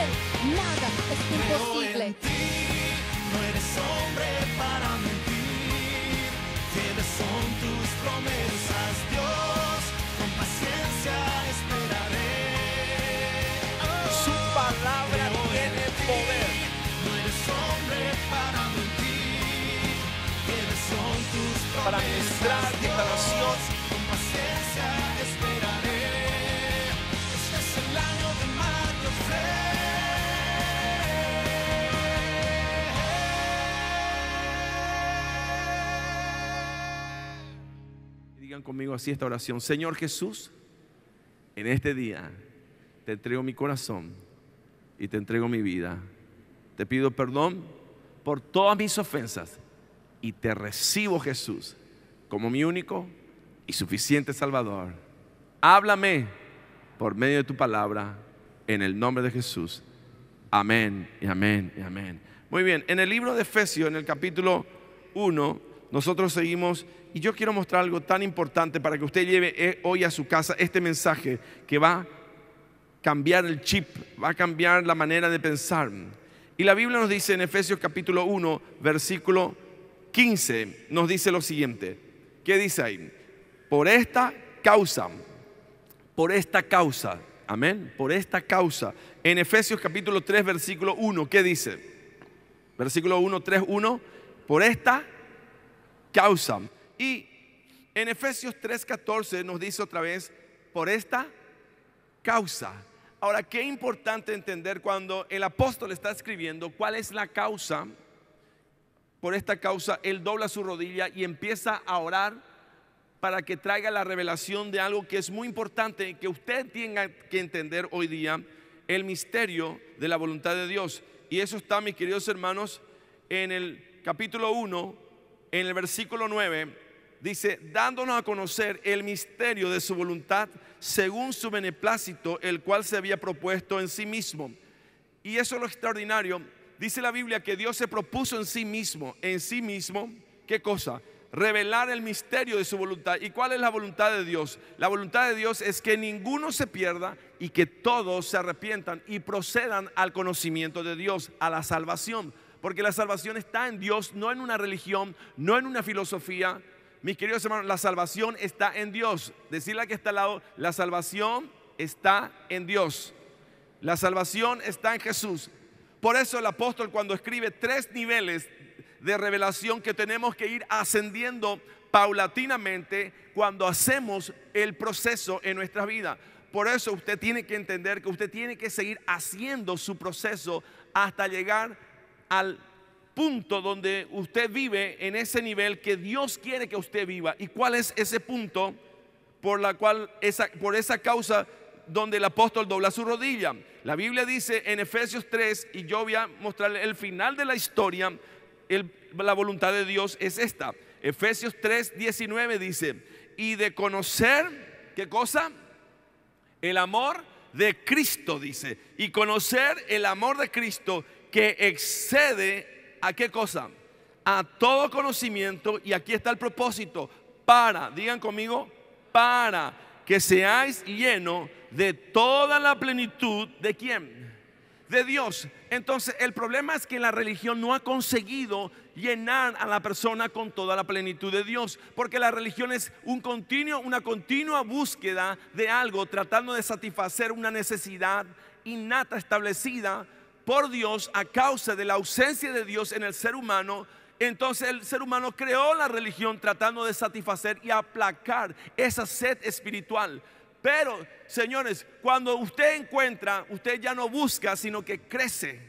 Él nada es imposible. En ti no eres hombre para mentir. Fieles son tus promesas, Dios. Con paciencia esperaré. Su palabra tiene poder. No eres hombre para mentir. Fieles son tus promesas, Para ministrar esta nación. con paciencia esperaré. Este es el año de Mario Fred. Digan conmigo así esta oración: Señor Jesús, en este día te entrego mi corazón y te entrego mi vida. Te pido perdón por todas mis ofensas y te recibo, Jesús, como mi único y suficiente Salvador. Háblame por medio de tu palabra, en el nombre de Jesús. Amén y amén y amén. Muy bien, en el libro de Efesios, en el capítulo 1, nosotros seguimos, y yo quiero mostrar algo tan importante para que usted lleve hoy a su casa este mensaje que va a cambiar el chip, va a cambiar la manera de pensar. Y la Biblia nos dice en Efesios capítulo 1, versículo 15, nos dice lo siguiente. ¿Qué dice ahí? Por esta causa, amén, por esta causa. En Efesios capítulo 3, versículo 1, ¿qué dice? Versículo 1, 3, 1, por esta causa. Y en Efesios 3, 14 nos dice otra vez, por esta causa. Ahora, qué importante entender cuando el apóstol está escribiendo cuál es la causa. Por esta causa, él dobla su rodilla y empieza a orar para que traiga la revelación de algo que es muy importante, que usted tenga que entender hoy día, el misterio de la voluntad de Dios. Y eso está, mis queridos hermanos, en el capítulo 1, en el versículo 9, dice, dándonos a conocer el misterio de su voluntad según su beneplácito, el cual se había propuesto en sí mismo. Y eso es lo extraordinario. Dice la Biblia que Dios se propuso en sí mismo, ¿qué cosa? Revelar el misterio de su voluntad. ¿Y cuál es la voluntad de Dios? La voluntad de Dios es que ninguno se pierda y que todos se arrepientan y procedan al conocimiento de Dios, a la salvación. Porque la salvación está en Dios, no en una religión, no en una filosofía. Mis queridos hermanos, la salvación está en Dios. Decirle a que está al lado, la salvación está en Dios. La salvación está en Jesús. Por eso el apóstol, cuando escribe 3 niveles de revelación que tenemos que ir ascendiendo paulatinamente cuando hacemos el proceso en nuestra vida. Por eso usted tiene que entender que usted tiene que seguir haciendo su proceso hasta llegar al punto donde usted vive en ese nivel que Dios quiere que usted viva. ¿Y cuál es ese punto por esa causa donde el apóstol dobla su rodilla? La Biblia dice en Efesios 3, y yo voy a mostrarle el final de la historia. La voluntad de Dios es esta. Efesios 3, 19 dice, y de conocer, ¿qué cosa? El amor de Cristo, dice. Y conocer el amor de Cristo que excede ¿a qué cosa? A todo conocimiento. Y aquí está el propósito. Digan conmigo, para que seáis llenos de toda la plenitud. ¿De quién? De Dios. Entonces el problema es que la religión no ha conseguido llenar a la persona con toda la plenitud de Dios, porque la religión es una continua búsqueda de algo, tratando de satisfacer una necesidad innata establecida por Dios a causa de la ausencia de Dios en el ser humano. Entonces el ser humano creó la religión tratando de satisfacer y aplacar esa sed espiritual. Pero, señores, cuando usted encuentra, usted ya no busca, sino que crece.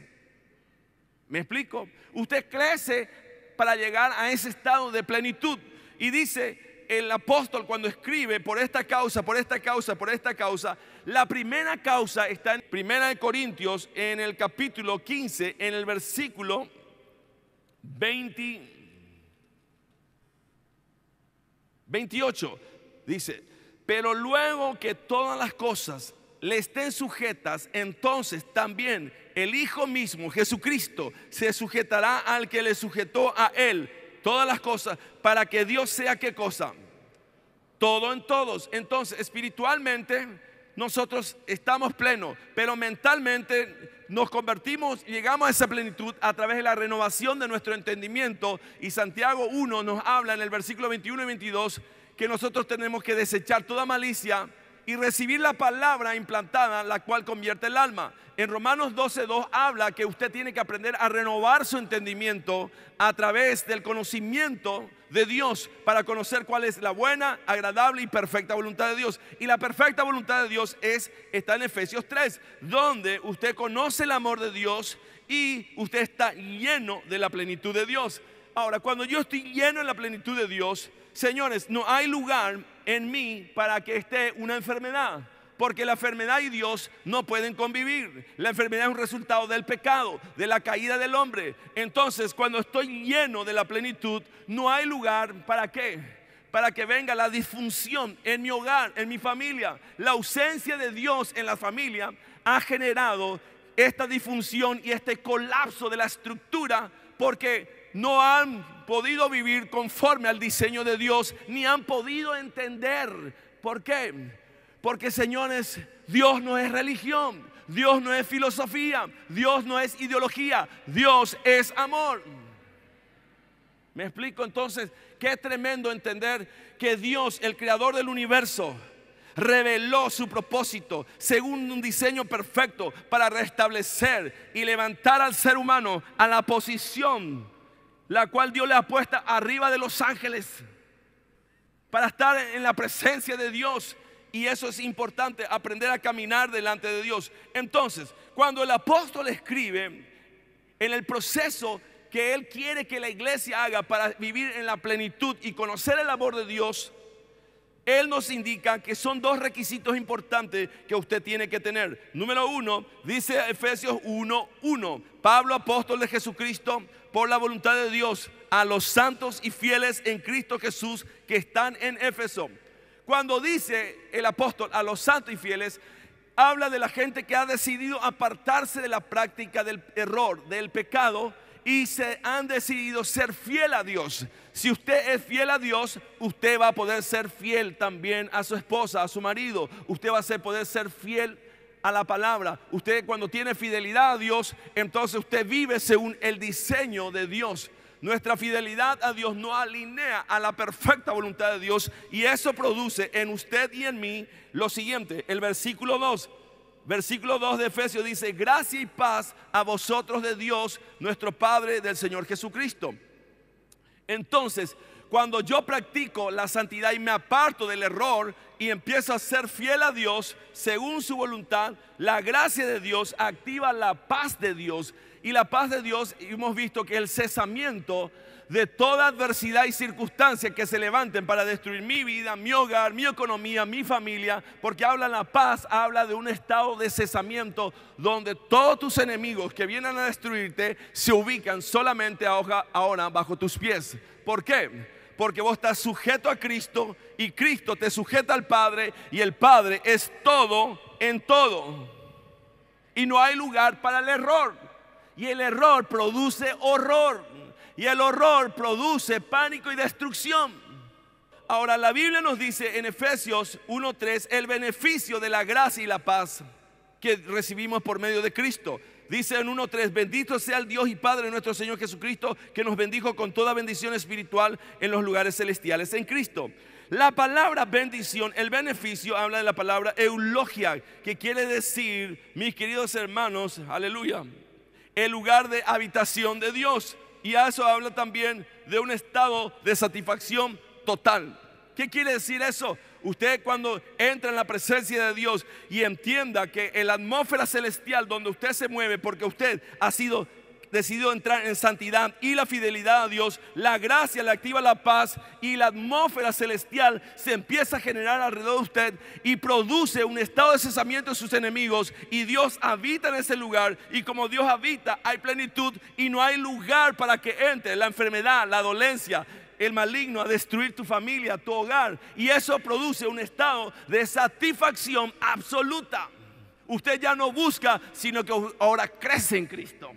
¿Me explico? Usted crece para llegar a ese estado de plenitud. Y dice el apóstol cuando escribe por esta causa, la primera causa está en 1 Corintios, en el capítulo 15, en el versículo 28. Dice, pero luego que todas las cosas le estén sujetas, entonces también el Hijo mismo, Jesucristo, se sujetará al que le sujetó a él todas las cosas, para que Dios sea ¿qué cosa? Todo en todos. Entonces espiritualmente nosotros estamos plenos, pero mentalmente nos convertimos y llegamos a esa plenitud a través de la renovación de nuestro entendimiento. Y Santiago 1 nos habla en el versículo 21 y 22 que nosotros tenemos que desechar toda malicia y recibir la palabra implantada, la cual convierte el alma. En Romanos 12:2 habla que usted tiene que aprender a renovar su entendimiento a través del conocimiento de Dios para conocer cuál es la buena, agradable y perfecta voluntad de Dios. Y la perfecta voluntad de Dios está en Efesios 3, donde usted conoce el amor de Dios y usted está lleno de la plenitud de Dios. Ahora, cuando yo estoy lleno de la plenitud de Dios, señores, no hay lugar en mí para que esté una enfermedad, porque la enfermedad y Dios no pueden convivir. La enfermedad es un resultado del pecado, de la caída del hombre. Entonces, cuando estoy lleno de la plenitud, no hay lugar para qué, para que venga la disfunción en mi hogar, en mi familia. La ausencia de Dios en la familia ha generado esta disfunción y este colapso de la estructura, porque no han podido vivir conforme al diseño de Dios, ni han podido entender. ¿Por qué? Porque, señores, Dios no es religión, Dios no es filosofía, Dios no es ideología, Dios es amor. ¿Me explico? Entonces, qué tremendo entender que Dios, el creador del universo, reveló su propósito según un diseño perfecto para restablecer y levantar al ser humano a la posición la cual Dios le ha puesto arriba de los ángeles, para estar en la presencia de Dios. Y eso es importante, aprender a caminar delante de Dios. Entonces, cuando el apóstol escribe en el proceso que él quiere que la iglesia haga para vivir en la plenitud y conocer el amor de Dios, él nos indica que son dos requisitos importantes que usted tiene que tener. Número uno, dice Efesios 1:1, Pablo, apóstol de Jesucristo, por la voluntad de Dios, a los santos y fieles en Cristo Jesús que están en Éfeso. Cuando dice el apóstol a los santos y fieles, habla de la gente que ha decidido apartarse de la práctica del error, del pecado, y se han decidido ser fiel a Dios. Si usted es fiel a Dios, usted va a poder ser fiel también a su esposa, a su marido. Usted va a poder ser fiel a la palabra. Usted, cuando tiene fidelidad a Dios, entonces usted vive según el diseño de Dios. Nuestra fidelidad a Dios nos alinea a la perfecta voluntad de Dios, y eso produce en usted y en mí lo siguiente. El versículo 2 de Efesios dice: gracia y paz a vosotros de Dios nuestro Padre, del Señor Jesucristo. Entonces, cuando yo practico la santidad y me aparto del error y empiezo a ser fiel a Dios según su voluntad, la gracia de Dios activa la paz de Dios. Y la paz de Dios, hemos visto que el cesamiento de toda adversidad y circunstancia que se levanten para destruir mi vida, mi hogar, mi economía, mi familia, porque habla la paz, habla de un estado de cesamiento donde todos tus enemigos que vienen a destruirte se ubican solamente ahora bajo tus pies. ¿Por qué? Porque vos estás sujeto a Cristo y Cristo te sujeta al Padre, y el Padre es todo en todo. Y no hay lugar para el error. Y el error produce horror. Y el horror produce pánico y destrucción. Ahora, la Biblia nos dice en Efesios 1:3 el beneficio de la gracia y la paz que recibimos por medio de Cristo. Dice en 1:3: bendito sea el Dios y Padre de nuestro Señor Jesucristo, que nos bendijo con toda bendición espiritual en los lugares celestiales en Cristo. La palabra bendición, el beneficio, habla de la palabra eulogia, que quiere decir, mis queridos hermanos, aleluya, el lugar de habitación de Dios. Y a eso habla también de un estado de satisfacción total. ¿Qué quiere decir eso? Usted, cuando entra en la presencia de Dios y entienda que en la atmósfera celestial donde usted se mueve, porque usted ha sido decidido entrar en santidad y la fidelidad a Dios, la gracia le activa la paz, y la atmósfera celestial se empieza a generar alrededor de usted y produce un estado de cesamiento de sus enemigos, y Dios habita en ese lugar. Y como Dios habita, hay plenitud y no hay lugar para que entre la enfermedad, la dolencia, el maligno a destruir tu familia, tu hogar. Y eso produce un estado de satisfacción absoluta. Usted ya no busca, sino que ahora crece en Cristo.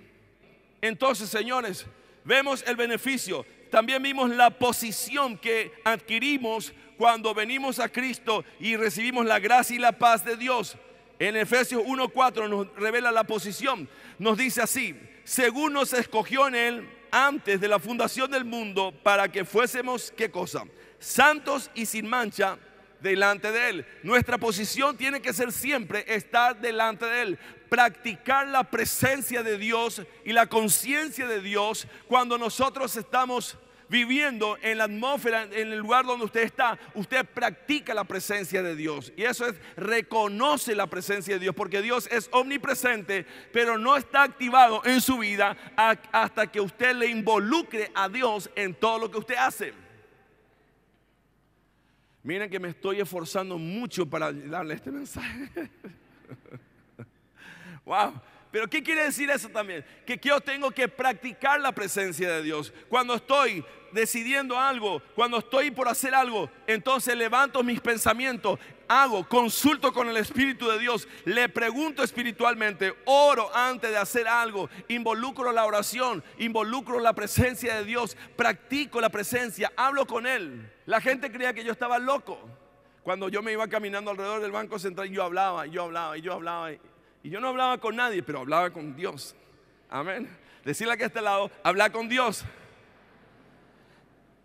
Entonces, señores, vemos el beneficio. También vimos la posición que adquirimos cuando venimos a Cristo y recibimos la gracia y la paz de Dios. En Efesios 1:4 nos revela la posición. Nos dice así: según nos escogió en Él antes de la fundación del mundo, para que fuésemos, ¿qué cosa? Santos y sin mancha delante de Él. Nuestra posición tiene que ser siempre estar delante de Él, practicar la presencia de Dios y la conciencia de Dios. Cuando nosotros estamos viviendo en la atmósfera, en el lugar donde usted está, usted practica la presencia de Dios. Y eso es, reconoce la presencia de Dios, porque Dios es omnipresente, pero no está activado en su vida hasta que usted le involucre a Dios en todo lo que usted hace. Miren que me estoy esforzando mucho para darle este mensaje. Wow. Pero ¿qué quiere decir eso también? Que yo tengo que practicar la presencia de Dios. Cuando estoy decidiendo algo, cuando estoy por hacer algo, entonces levanto mis pensamientos, consulto con el Espíritu de Dios, le pregunto espiritualmente, oro antes de hacer algo, involucro la oración, involucro la presencia de Dios, practico la presencia, hablo con Él. La gente creía que yo estaba loco. Cuando yo me iba caminando alrededor del Banco Central, yo hablaba. Y yo no hablaba con nadie, pero hablaba con Dios. Amén. Decirle aquí a este lado, hablar con Dios.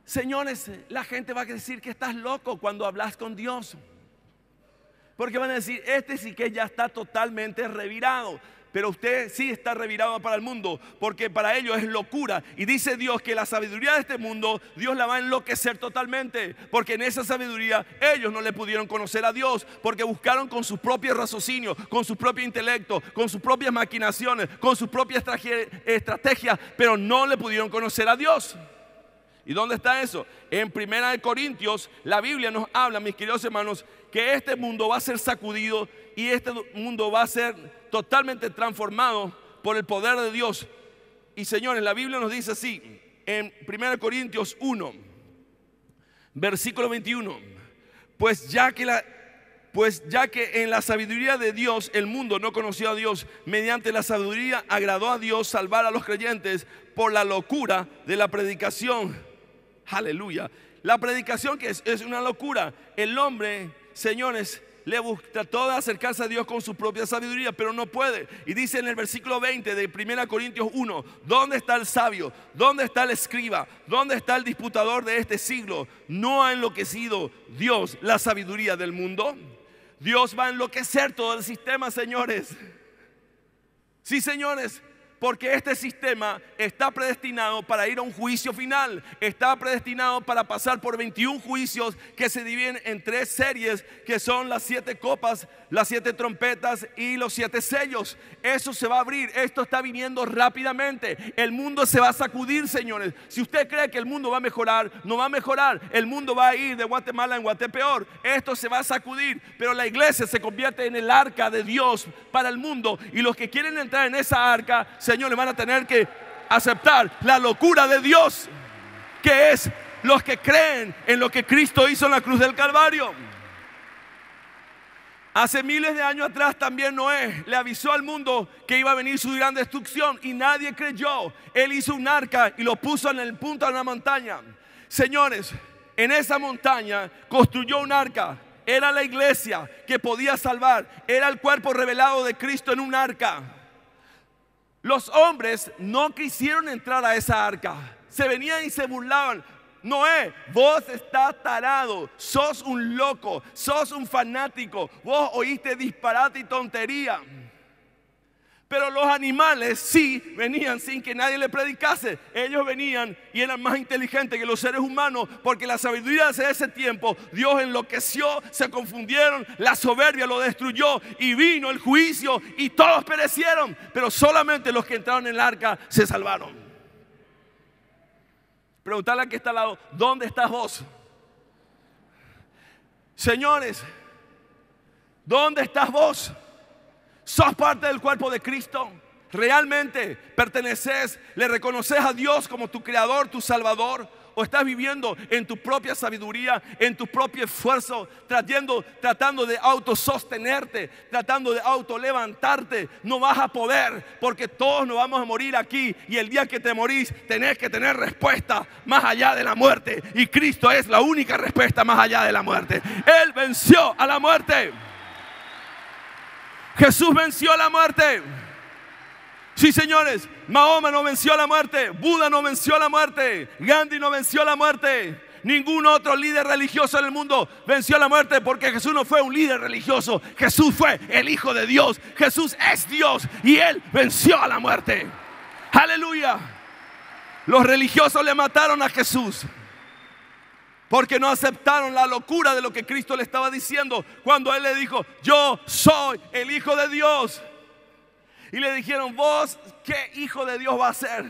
Señores, la gente va a decir que estás loco cuando hablas con Dios. Porque van a decir, este sí que ya está totalmente revirado. Pero usted sí está revirado para el mundo, porque para ellos es locura. Y dice Dios que la sabiduría de este mundo, Dios la va a enloquecer totalmente, porque en esa sabiduría ellos no le pudieron conocer a Dios, porque buscaron con sus propios raciocinios, con su propio intelecto, con sus propias maquinaciones, con sus propias estrategias, pero no le pudieron conocer a Dios. ¿Y dónde está eso? En 1 Corintios, la Biblia nos habla, mis queridos hermanos, que este mundo va a ser sacudido y este mundo va a ser totalmente transformado por el poder de Dios. Y señores, la Biblia nos dice así, en 1 Corintios 1, versículo 21, pues ya que en la sabiduría de Dios el mundo no conoció a Dios, mediante la sabiduría agradó a Dios salvar a los creyentes por la locura de la predicación. Aleluya. La predicación que es una locura. El hombre, señores, trató de acercarse a Dios con su propia sabiduría, pero no puede. Y dice en el versículo 20 de 1 Corintios 1, ¿dónde está el sabio? ¿Dónde está el escriba? ¿Dónde está el disputador de este siglo? ¿No ha enloquecido Dios la sabiduría del mundo? Dios va a enloquecer todo el sistema, señores. Sí, señores. Porque este sistema está predestinado para ir a un juicio final. Está predestinado para pasar por 21 juicios que se dividen en 3 series, que son las 7 copas, las 7 trompetas y los 7 sellos. Eso se va a abrir. Esto está viniendo rápidamente. El mundo se va a sacudir, señores. Si usted cree que el mundo va a mejorar, no va a mejorar. El mundo va a ir de Guatemala en Guatepeor. Esto se va a sacudir. Pero la iglesia se convierte en el arca de Dios para el mundo. Y los que quieren entrar en esa arca, señores, van a tener que aceptar la locura de Dios, que es los que creen en lo que Cristo hizo en la cruz del Calvario. Hace miles de años atrás también Noé le avisó al mundo que iba a venir su gran destrucción y nadie creyó. Él hizo un arca y lo puso en el punto de una montaña. Señores, en esa montaña construyó un arca. Era la iglesia que podía salvar. Era el cuerpo revelado de Cristo en un arca. Los hombres no quisieron entrar a esa arca. Se venían y se burlaban. Noé, vos estás tarado, sos un loco, sos un fanático, vos oíste disparate y tontería. Pero los animales sí venían sin que nadie le predicase. Ellos venían y eran más inteligentes que los seres humanos, porque la sabiduría de ese tiempo, Dios enloqueció, se confundieron, la soberbia lo destruyó y vino el juicio y todos perecieron. Pero solamente los que entraron en el arca se salvaron. Preguntarle a que está al lado, ¿dónde estás vos? Señores, ¿dónde estás vos? ¿Sos parte del cuerpo de Cristo? ¿Realmente perteneces? ¿Le reconoces a Dios como tu creador, tu salvador? ¿O estás viviendo en tu propia sabiduría, en tu propio esfuerzo, tratando de autosostenerte, tratando de autolevantarte? No vas a poder, porque todos nos vamos a morir aquí, y el día que te morís tenés que tener respuesta más allá de la muerte, y Cristo es la única respuesta más allá de la muerte. Él venció a la muerte. Jesús venció a la muerte. Sí, señores, Mahoma no venció a la muerte, Buda no venció a la muerte, Gandhi no venció a la muerte, ningún otro líder religioso en el mundo venció a la muerte, porque Jesús no fue un líder religioso, Jesús fue el Hijo de Dios, Jesús es Dios y Él venció a la muerte. Aleluya. Los religiosos le mataron a Jesús porque no aceptaron la locura de lo que Cristo le estaba diciendo cuando Él le dijo: yo soy el Hijo de Dios. Y le dijeron: ¿vos qué hijo de Dios va a ser?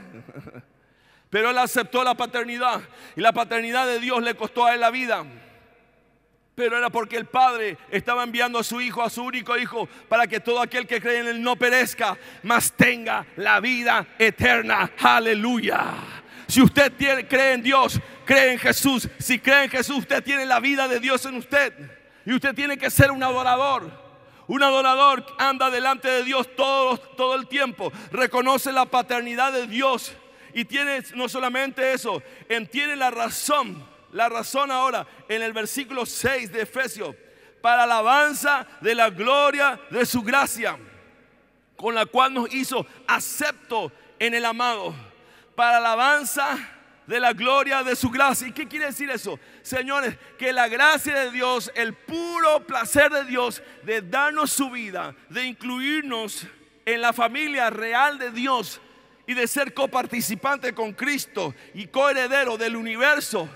Pero Él aceptó la paternidad, y la paternidad de Dios le costó a Él la vida. Pero era porque el Padre estaba enviando a su Hijo, a su único Hijo, para que todo aquel que cree en Él no perezca, mas tenga la vida eterna. Aleluya. Si usted cree en Dios, cree en Jesús. Si cree en Jesús, usted tiene la vida de Dios en usted. Y usted tiene que ser un adorador. Un adorador anda delante de Dios todo el tiempo. Reconoce la paternidad de Dios. Y tiene no solamente eso, tiene la razón ahora en el versículo 6 de Efesios: para alabanza de la gloria de su gracia, con la cual nos hizo acepto en el amado. Para alabanza de la gloria de su gracia. ¿Y qué quiere decir eso? Señores, que la gracia de Dios, el puro placer de Dios de darnos su vida, de incluirnos en la familia real de Dios y de ser coparticipante con Cristo y coheredero del universo,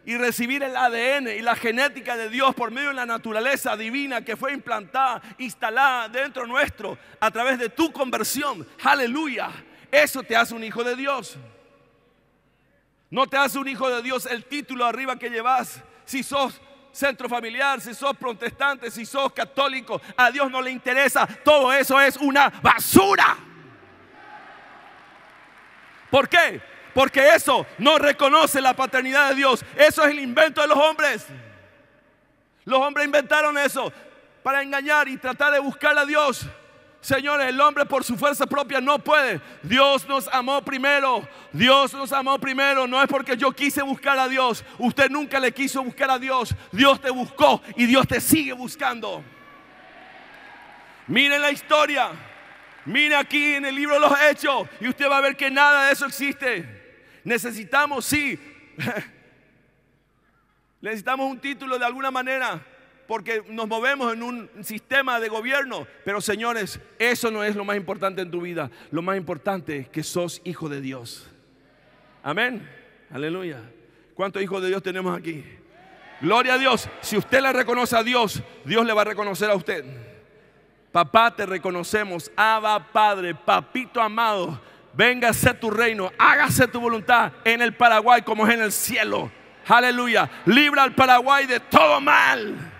y recibir el ADN y la genética de Dios por medio de la naturaleza divina que fue implantada, instalada dentro nuestro a través de tu conversión. Aleluya. Eso te hace un hijo de Dios. No te hace un hijo de Dios el título arriba que llevas. Si sos centro familiar, si sos protestante, si sos católico, a Dios no le interesa. Todo eso es una basura. ¿Por qué? Porque eso no reconoce la paternidad de Dios. Eso es el invento de los hombres. Los hombres inventaron eso para engañar y tratar de buscar a Dios. Señores, el hombre por su fuerza propia no puede. Dios nos amó primero. Dios nos amó primero. No es porque yo quise buscar a Dios. Usted nunca le quiso buscar a Dios. Dios te buscó y Dios te sigue buscando. Miren la historia. Mire aquí en el libro de los Hechos y usted va a ver que nada de eso existe. Necesitamos, sí, necesitamos un título de alguna manera, porque nos movemos en un sistema de gobierno. Pero señores, eso no es lo más importante en tu vida. Lo más importante es que sos hijo de Dios. Amén. Aleluya. ¿Cuántos hijos de Dios tenemos aquí? Gloria a Dios. Si usted le reconoce a Dios, Dios le va a reconocer a usted. Papá, te reconocemos. Abba, Padre, papito amado, venga a ser tu reino, hágase tu voluntad en el Paraguay como es en el cielo. Aleluya. Libra al Paraguay de todo mal.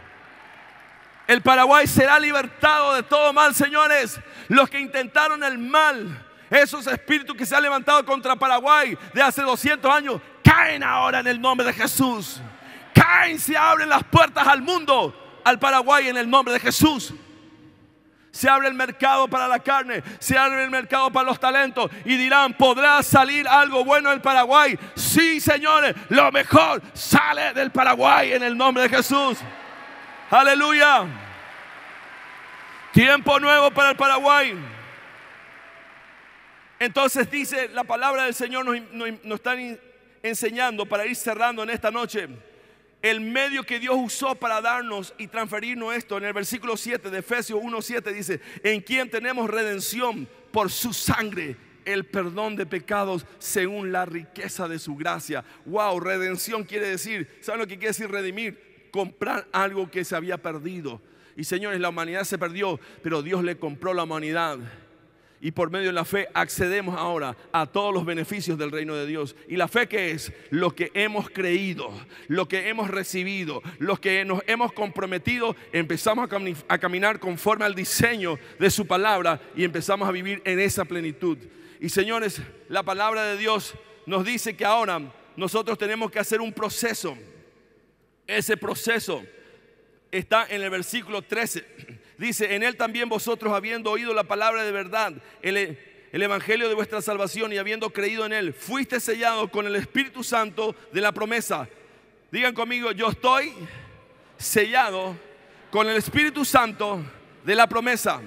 El Paraguay será libertado de todo mal, señores. Los que intentaron el mal, esos espíritus que se han levantado contra Paraguay de hace 200 años, caen ahora en el nombre de Jesús. Caen, se abren las puertas al mundo, al Paraguay en el nombre de Jesús. Se abre el mercado para la carne, se abre el mercado para los talentos. Y dirán, ¿podrá salir algo bueno del Paraguay? Sí, señores, lo mejor sale del Paraguay en el nombre de Jesús. Aleluya. Tiempo nuevo para el Paraguay. Entonces dice la palabra del Señor, nos están enseñando para ir cerrando en esta noche. El medio que Dios usó para darnos y transferirnos esto, en el versículo 7 de Efesios 1:7 dice: en quien tenemos redención por su sangre, el perdón de pecados según la riqueza de su gracia. Wow, redención quiere decir, ¿saben lo que quiere decir redimir? Comprar algo que se había perdido. Y señores, la humanidad se perdió, pero Dios le compró la humanidad. Y por medio de la fe accedemos ahora a todos los beneficios del reino de Dios. ¿Y la fe qué es? Lo que hemos creído, lo que hemos recibido, lo que nos hemos comprometido. Empezamos a caminar conforme al diseño de su palabra y empezamos a vivir en esa plenitud. Y señores, la palabra de Dios nos dice que ahora nosotros tenemos que hacer un proceso. Ese proceso está en el versículo 13. Dice, en él también vosotros, habiendo oído la palabra de verdad, el evangelio de vuestra salvación, y habiendo creído en él, fuiste sellado con el Espíritu Santo de la promesa. Digan conmigo, yo estoy sellado con el Espíritu Santo de la promesa.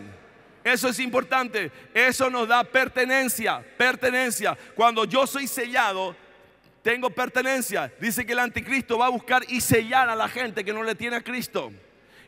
Eso es importante. Eso nos da pertenencia. Pertenencia. Cuando yo soy sellado, tengo pertenencia. Dice que el anticristo va a buscar y sellar a la gente que no le tiene a Cristo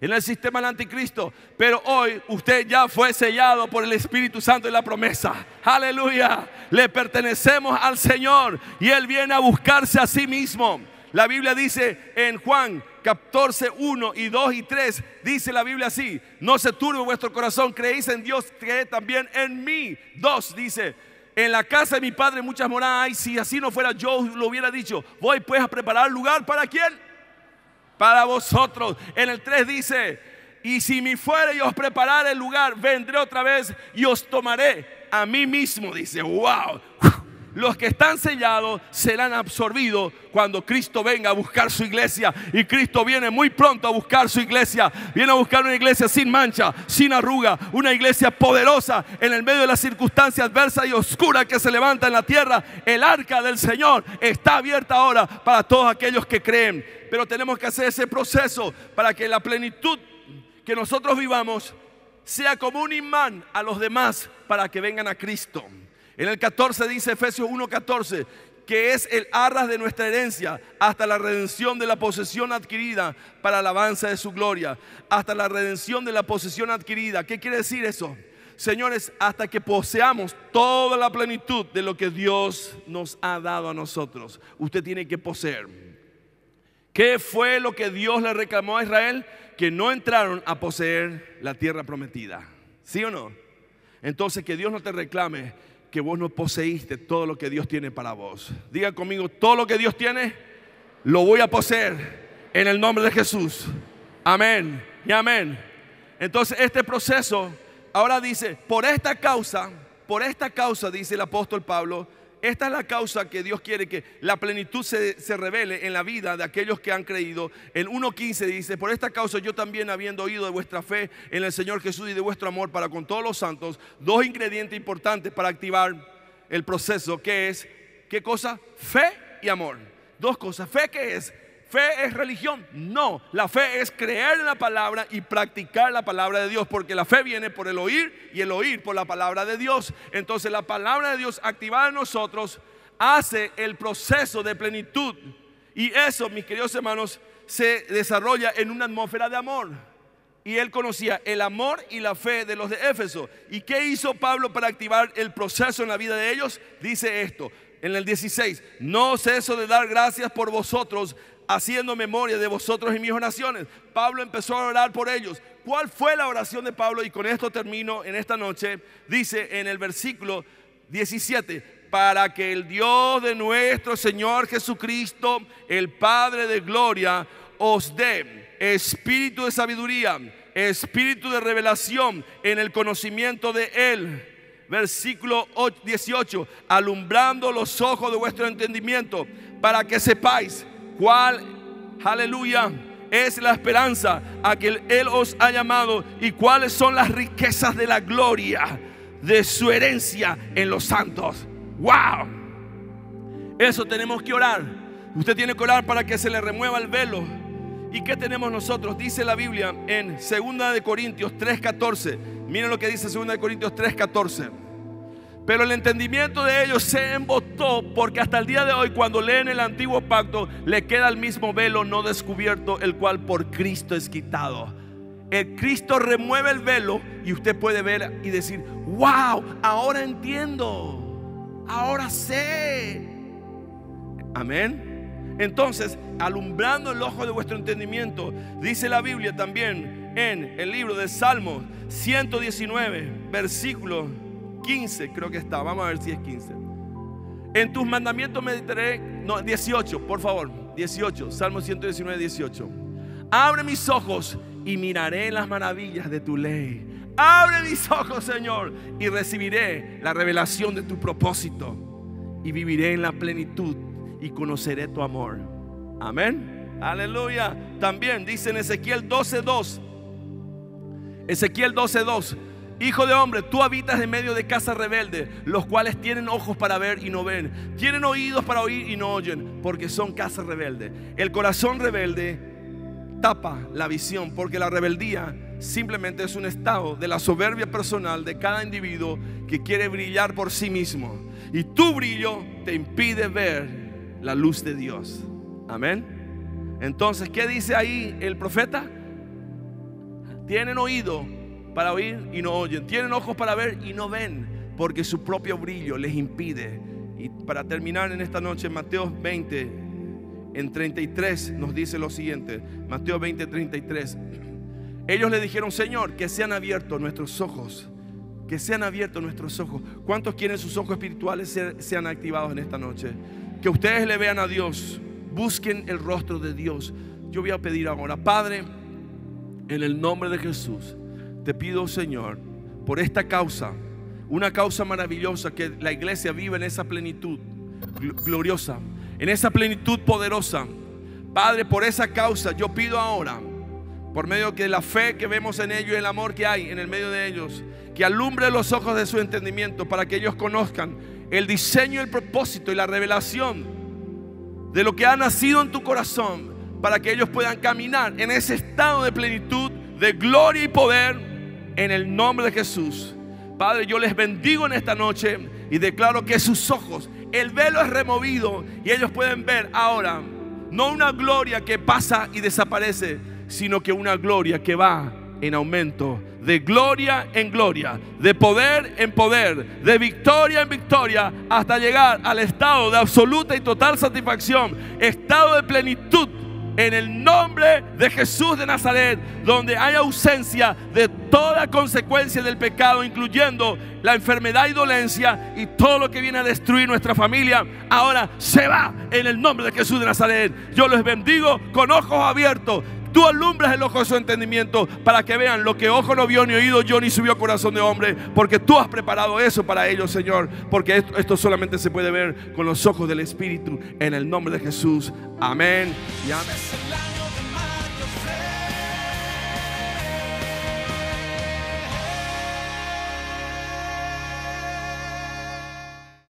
en el sistema del anticristo. Pero hoy usted ya fue sellado por el Espíritu Santo de la promesa. Aleluya. Le pertenecemos al Señor y Él viene a buscarse a sí mismo. La Biblia dice en Juan 14, 1 y 2 y 3, dice la Biblia así: no se turbe vuestro corazón, creéis en Dios, creed también en mí. 2 dice: en la casa de mi Padre muchas moradas hay, si así no fuera yo lo hubiera dicho. Voy pues a preparar lugar, ¿para quién? Para vosotros. En el 3 dice: y si me fuere y os preparare el lugar, vendré otra vez y os tomaré a mí mismo. Dice, wow. Los que están sellados serán absorbidos cuando Cristo venga a buscar su iglesia. Y Cristo viene muy pronto a buscar su iglesia. Viene a buscar una iglesia sin mancha, sin arruga. Una iglesia poderosa en el medio de las circunstancias adversas y oscuras que se levanta en la tierra. El arca del Señor está abierta ahora para todos aquellos que creen. Pero tenemos que hacer ese proceso para que la plenitud que nosotros vivamos sea como un imán a los demás para que vengan a Cristo. En el 14 dice Efesios 1:14, que es el arras de nuestra herencia hasta la redención de la posesión adquirida para alabanza de su gloria. Hasta la redención de la posesión adquirida. ¿Qué quiere decir eso? Señores, hasta que poseamos toda la plenitud de lo que Dios nos ha dado a nosotros, usted tiene que poseer. ¿Qué fue lo que Dios le reclamó a Israel? Que no entraron a poseer la tierra prometida. ¿Sí o no? Entonces que Dios no te reclame que vos no poseíste todo lo que Dios tiene para vos. Diga conmigo, todo lo que Dios tiene, lo voy a poseer en el nombre de Jesús. Amén y amén. Entonces este proceso, ahora dice, por esta causa, dice el apóstol Pablo, esta es la causa que Dios quiere que la plenitud se revele en la vida de aquellos que han creído. En 1:15 dice, por esta causa yo también, habiendo oído de vuestra fe en el Señor Jesús y de vuestro amor para con todos los santos. Dos ingredientes importantes para activar el proceso, que es, ¿qué cosa? Fe y amor. Dos cosas. ¿Fe qué es? ¿Fe es religión? No, la fe es creer en la palabra y practicar la palabra de Dios, porque la fe viene por el oír y el oír por la palabra de Dios. Entonces la palabra de Dios activada en nosotros hace el proceso de plenitud, y eso, mis queridos hermanos, se desarrolla en una atmósfera de amor. Y él conocía el amor y la fe de los de Éfeso. ¿Y qué hizo Pablo para activar el proceso en la vida de ellos? Dice esto en el 16: no ceso de dar gracias por vosotros, haciendo memoria de vosotros en mis oraciones. Pablo empezó a orar por ellos. ¿Cuál fue la oración de Pablo? Y con esto termino en esta noche. Dice en el versículo 17: para que el Dios de nuestro Señor Jesucristo, el Padre de gloria, os dé espíritu de sabiduría, espíritu de revelación en el conocimiento de Él. Versículo 18: alumbrando los ojos de vuestro entendimiento, para que sepáis cuál, aleluya, es la esperanza a que Él os ha llamado, y cuáles son las riquezas de la gloria de su herencia en los santos. Wow. Eso tenemos que orar. Usted tiene que orar para que se le remueva el velo. ¿Y qué tenemos nosotros? Dice la Biblia en 2 Corintios 3:14. Miren lo que dice 2 Corintios 3:14. Pero el entendimiento de ellos se embotó, porque hasta el día de hoy, cuando leen el antiguo pacto, le queda el mismo velo no descubierto, el cual por Cristo es quitado. El Cristo remueve el velo y usted puede ver y decir: wow, ahora entiendo, ahora sé. Amén. Entonces, alumbrando el ojo de vuestro entendimiento, dice la Biblia también en el libro de Salmos 119, versículo 15, creo que está, vamos a ver si es 15. En tus mandamientos meditaré, no, 18, por favor, 18, Salmo 119, 18. Abre mis ojos y miraré las maravillas de tu ley. Abre mis ojos, Señor, y recibiré la revelación de tu propósito, y viviré en la plenitud. y conoceré tu amor. Amén. Aleluya. También dice en Ezequiel 12:2. Ezequiel 12:2. Hijo de hombre, tú habitas en medio de casa rebelde, los cuales tienen ojos para ver y no ven, tienen oídos para oír y no oyen, porque son casa rebelde. El corazón rebelde tapa la visión, porque la rebeldía simplemente es un estado de la soberbia personal de cada individuo que quiere brillar por sí mismo. Y tu brillo te impide ver la luz de Dios. Amén. Entonces, ¿qué dice ahí el profeta? Tienen oído para oír y no oyen, tienen ojos para ver y no ven, porque su propio brillo les impide. Y para terminar en esta noche, Mateo 20, en 33 nos dice lo siguiente. Mateo 20, 33. Ellos le dijeron: Señor, que sean abiertos nuestros ojos. Que sean abiertos nuestros ojos. ¿Cuántos quieren sus ojos espirituales sean activados en esta noche? Que ustedes le vean a Dios, busquen el rostro de Dios. Yo voy a pedir ahora, Padre, en el nombre de Jesús, te pido, Señor, por esta causa, una causa maravillosa, que la iglesia vive en esa plenitud gloriosa, en esa plenitud poderosa. Padre, por esa causa yo pido ahora, por medio de la fe que vemos en ellos y el amor que hay en el medio de ellos, que alumbre los ojos de su entendimiento para que ellos conozcan el diseño, el propósito y la revelación de lo que ha nacido en tu corazón, para que ellos puedan caminar en ese estado de plenitud, de gloria y poder, en el nombre de Jesús. Padre, yo les bendigo en esta noche y declaro que sus ojos, el velo es removido y ellos pueden ver ahora no una gloria que pasa y desaparece, sino que una gloria que va en aumento, de gloria en gloria, de poder en poder, de victoria en victoria, hasta llegar al estado de absoluta y total satisfacción, estado de plenitud, en el nombre de Jesús de Nazaret, donde hay ausencia de toda consecuencia del pecado, incluyendo la enfermedad y dolencia y todo lo que viene a destruir nuestra familia. Ahora se va en el nombre de Jesús de Nazaret. Yo les bendigo con ojos abiertos. Tú alumbras el ojo de su entendimiento para que vean lo que ojo no vio, ni oído yo, ni subió a corazón de hombre, porque tú has preparado eso para ellos, Señor, porque esto solamente se puede ver con los ojos del Espíritu, en el nombre de Jesús. Amén y amén.